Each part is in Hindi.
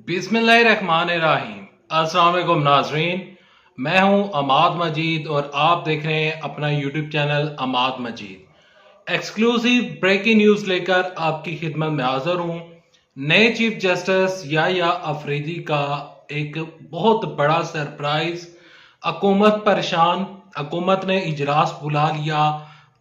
बिस्मिल्लाहिर्रहमानिर्रहीम। अस्सलाम वालेकुम नाजरीन, मैं हूं अमाद मजीद और आप देख रहे हैं अपना यूट्यूब चैनल अमाद मजीद। एक्सक्लूसिव ब्रेकिंग न्यूज़ लेकर आपकी खिदमत में हाजिर हूं। नए चीफ जस्टिस याह्या अफरीदी का एक बहुत बड़ा सरप्राइज। हुकूमत परेशान, हुकूमत ने इजलास बुला लिया।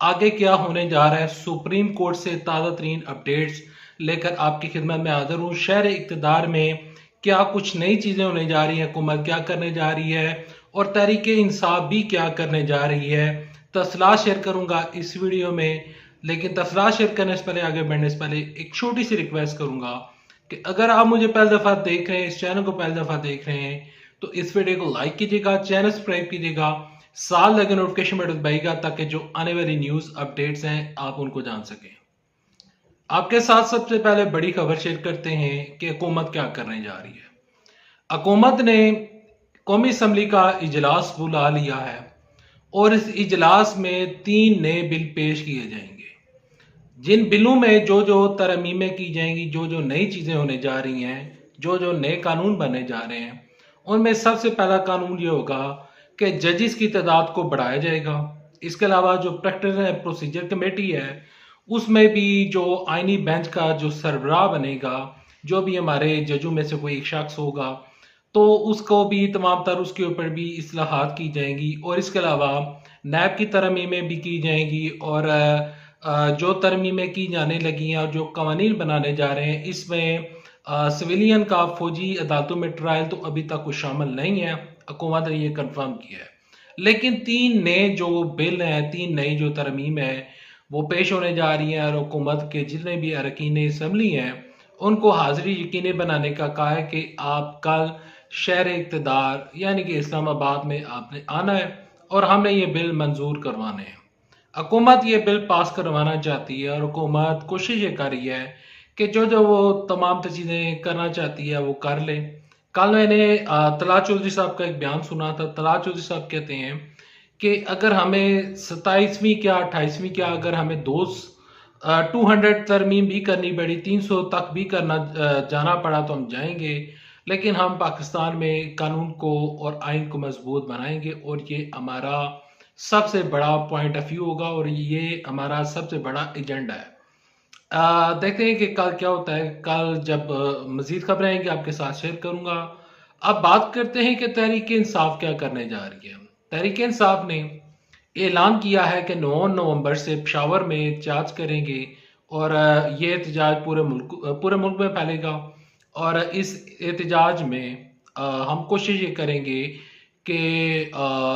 आगे क्या होने जा रहा है, सुप्रीम कोर्ट से ताज़ा तरीन अपडेट्स लेकर आपकी खिदमत में हाजिर हूँ। शहर इक़्तिदार में क्या कुछ नई चीज़ें होने जा रही हैं, हुकूमत क्या करने जा रही है और तहरीक इंसाफ भी क्या करने जा रही है, तफसीलात शेयर करूंगा इस वीडियो में। लेकिन तफसीलात शेयर करने से पहले, आगे बढ़ने से पहले एक छोटी सी रिक्वेस्ट करूंगा कि अगर आप मुझे पहली दफ़ा देख रहे हैं, इस चैनल को पहली दफ़ा देख रहे हैं, तो इस वीडियो को लाइक कीजिएगा, चैनल सब्सक्राइब कीजिएगा, साथ लगे नोटिफिकेशन बटन दबाइएगा ताकि जो आने वाली न्यूज़ अपडेट्स हैं आप उनको जान सकें। आपके साथ सबसे पहले बड़ी खबर शेयर करते हैं कि हुकूमत क्या करने जा रही है। हुकूमत ने कौमी असम्बली का इजलास बुला लिया है और इस इजलास में 3 नए बिल पेश किए जाएंगे। जिन बिलों में जो जो तरमीमें की जाएंगी, जो जो नई चीज़ें होने जा रही हैं, जो जो नए कानून बनने जा रहे हैं, उनमें सबसे पहला कानून ये होगा कि जजिस की तादाद को बढ़ाया जाएगा। इसके अलावा जो प्रैक्टिस एंड प्रोसीजर कमेटी है, उसमें भी जो आईनी बेंच का जो सरबराह बनेगा, जो भी हमारे जजों में से कोई एक शख्स होगा, तो उसको भी तमाम तर उसके ऊपर भी इस्लाहात की जाएंगी। और इसके अलावा नैब की तरमीमें भी की जाएंगी और जो तरमीमें की जाने लगी हैं और जो कवानीन बनाने जा रहे हैं, इसमें सिविलियन का फौजी अदालतों में ट्रायल तो अभी तक कुछ शामिल नहीं है, हुकूमत ने ये कन्फर्म किया है। लेकिन 3 नए जो बिल हैं, 3 नई जो तरमीम है वो पेश होने जा रही हैं और हुकूमत के जितने भी अरकान असम्बली हैं उनको हाजिरी यकीनी बनाने का कहा है कि आप कल शहर इक़्तिदार यानी कि इस्लामाबाद में आपने आना है और हमने ये बिल मंजूर करवाने हैं। हुकूमत ये बिल पास करवाना चाहती है और हुकूमत कोशिश ये कर रही है कि जो जो वो तमाम चीज़ें करना चाहती है वो कर ले। कल मैंने तलात चौधरी साहब का एक बयान सुना था। तलात चौधरी साहब कहते हैं कि अगर हमें 27वीं क्या 28वीं क्या अगर हमें 200 तरमीम भी करनी पड़ी, 300 तक भी करना जाना पड़ा तो हम जाएंगे, लेकिन हम पाकिस्तान में कानून को और आइन को मजबूत बनाएंगे और ये हमारा सबसे बड़ा पॉइंट ऑफ व्यू होगा और ये हमारा सबसे बड़ा एजेंडा है। देखते हैं कि कल क्या होता है। कल जब मजीद खबरें आएंगी आपके साथ शेयर करूंगा। अब बात करते हैं कि तहरीक इंसाफ क्या करने जा रही है। तहरीक इंसाफ ने ऐलान किया है कि 9 नवंबर से पेशावर में एहतजाज करेंगे और ये एहतजाज पूरे मुल्क में फैलेगा। और इस एहतजाज में हम कोशिश ये करेंगे कि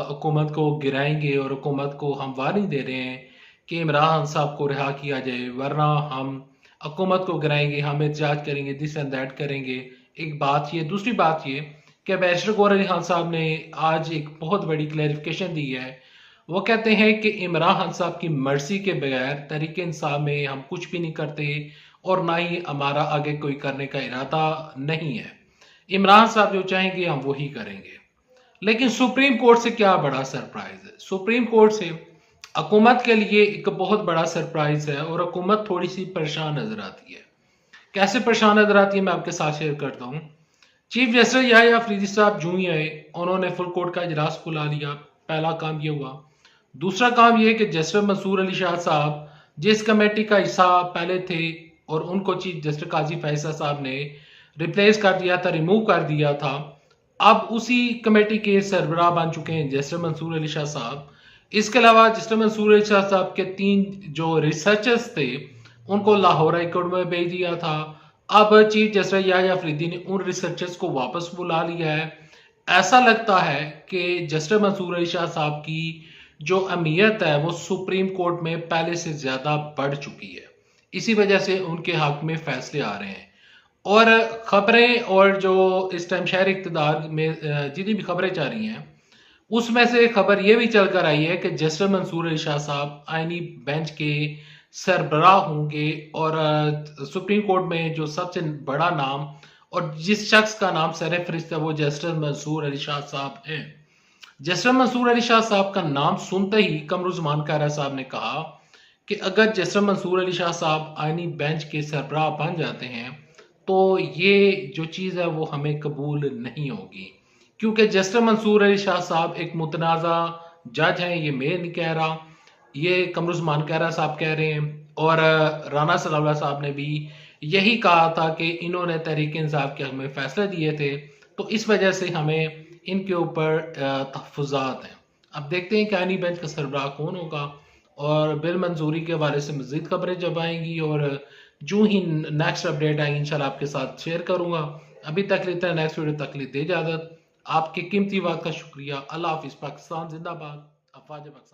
हुकूमत को गिराएंगे और हुकूमत को हम वार्निंग दे रहे हैं कि इमरान खान साहब को रिहा किया जाए, वरना हम हुकूमत को गिराएंगे, हम एहतजाज करेंगे, दिस एंड दैट करेंगे। एक बात ये। दूसरी बात ये कि बैरिस्टर गौहर अली खान साहब ने आज एक बहुत बड़ी क्लैरिफिकेशन दी है। वो कहते हैं कि इमरान खान साहब की मर्जी के बगैर तहरीक इंसाफ में हम कुछ भी नहीं करते और ना ही हमारा आगे कोई करने का इरादा नहीं है। इमरान साहब जो चाहेंगे हम वही करेंगे। लेकिन सुप्रीम कोर्ट से क्या बड़ा सरप्राइज है। सुप्रीम कोर्ट से हुकूमत के लिए एक बहुत बड़ा सरप्राइज है और हुकूमत थोड़ी सी परेशान नजर आती है। कैसे परेशान नजर आती है मैं आपके साथ शेयर करता हूँ। चीफ जस्टिस याह्या अफरीदी साहब जूं ही आए, उन्होंने फुल कोर्ट का इजलास बुला लिया। पहला काम ये हुआ। दूसरा काम ये कि जस्टिस मंसूर अली शाह साहब जिस कमेटी का हिस्सा पहले थे और उनको चीफ जस्टिस काजी फैसल साहब ने रिप्लेस कर दिया था, रिमूव कर दिया था, अब उसी कमेटी के सरबराह बन चुके हैं जस्टिस मंसूर अली शाह साहब। इसके अलावा जस्टिस मंसूर अली शाह साहब के 3 जो रिसर्चर्स थे उनको लाहौर हाई कोर्ट में भेज दिया था। अब चीफ जस्टिस याह्या अफरीदी ने उन रिसर्चर्स को वापस बुला लिया है। ऐसा लगता है कि जस्टिस मंसूर अली शाह साहब की जो अहमियत है वो सुप्रीम कोर्ट में पहले से ज्यादा बढ़ चुकी है। इसी वजह से उनके हक में फैसले आ रहे हैं। और खबरें और जो इस टाइम शहर इक़्तिदार में जितनी भी खबरें जा रही हैं उसमें से खबर ये भी चल कर आई है कि जस्टिस मंसूर अली शाह साहब आईनी बेंच के सरबराह होंगे और सुप्रीम कोर्ट में जो सबसे बड़ा नाम और जिस शख्स का नाम सरफहरिस्त है वो जस्टिस मंसूर अली शाह साहब हैं। जस्टिस मंसूर अली शाह साहब का नाम सुनते ही कमरुज़्ज़मान कायरा साहब ने कहा कि अगर जस्टिस मंसूर अली शाह साहब आईनी बेंच के सरबराह बन जाते हैं तो ये जो चीज़ है वो हमें कबूल नहीं होगी, क्योंकि जस्टिस मंसूर अली शाह साहब एक मुतनाज़ा जज हैं। ये मैं नहीं कह रहा, ये कमरुज़्ज़मान कहरा साहब कह रहे हैं, और राना सलावला साहब ने भी यही कहा था कि इन्होंने तहरीक इंसाफ के हमें फैसले दिए थे, तो इस वजह से हमें इनके ऊपर तहफ़्फ़ुज़ात हैं। अब देखते हैं कि आईनी बेंच का सरबराह कौन होगा, और बिल मंजूरी के हवाले से मज़ीद खबरें जब आएंगी और जो ही नेक्स्ट अपडेट आएगी इंशाल्लाह आपके साथ शेयर करूंगा। अभी तक लेते हैं, नेक्स्ट वीडियो तक लेते इजाज़त। आपके कीमती वक्त का शुक्रिया। अल्लाह हाफिज़। पाकिस्तान जिंदाबाद। अफवाज पाकिस्तान।